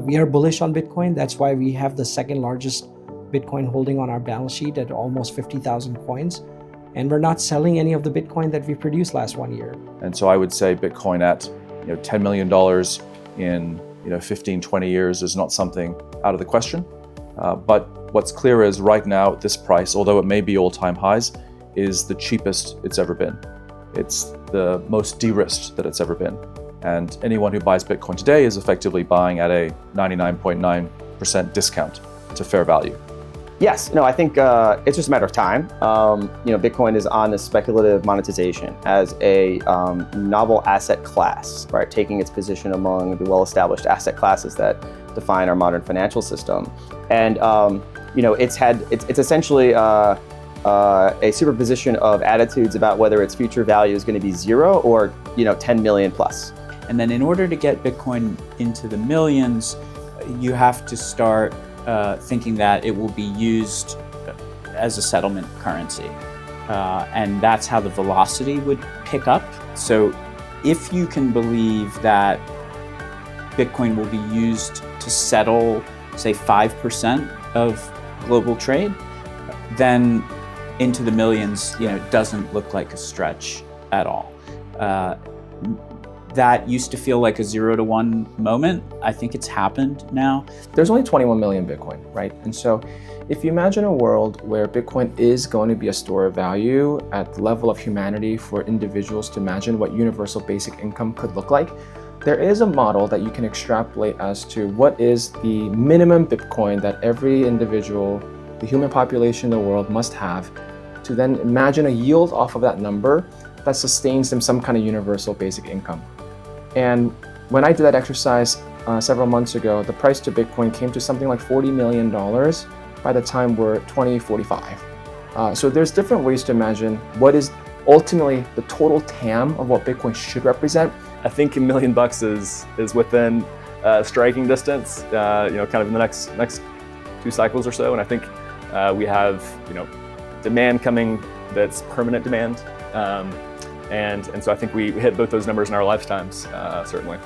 We are bullish on Bitcoin. That's why we have the second largest Bitcoin holding on our balance sheet at almost 50,000 coins. And we're not selling any of the Bitcoin that we produced last 1 year. And so I would say Bitcoin at $10 million in 15, 20 years is not something out of the question. But what's clear is right now this price, although it may be all-time highs, is the cheapest it's ever been. It's the most de-risked that it's ever been. And anyone who buys Bitcoin today is effectively buying at a 99.9% discount to fair value. Yes, no, I think it's just a matter of time. Bitcoin is on this speculative monetization as a novel asset class, right? Taking its position among the well-established asset classes that define our modern financial system. And it's essentially a superposition of attitudes about whether its future value is going to be 0 or 10 million plus. And then in order to get Bitcoin into the millions, you have to start thinking that it will be used as a settlement currency. And that's how the velocity would pick up. So if you can believe that Bitcoin will be used to settle, say, 5% of global trade, then into the millions, doesn't look like a stretch at all. That used to feel like a 0 to 1 moment. I think it's happened now. There's only 21 million Bitcoin, right? And so if you imagine a world where Bitcoin is going to be a store of value at the level of humanity for individuals to imagine what universal basic income could look like, there is a model that you can extrapolate as to what is the minimum Bitcoin that every individual, the human population in the world must have, to then imagine a yield off of that number that sustains them some kind of universal basic income. And when I did that exercise several months ago, the price to Bitcoin came to something like $40 million by the time we're 2045. So there's different ways to imagine what is ultimately the total TAM of what Bitcoin should represent. I think $1 million is within striking distance, kind of in the next 2 cycles or so. And I think we have, demand coming that's permanent demand. And so I think we hit both those numbers in our lifetimes, certainly.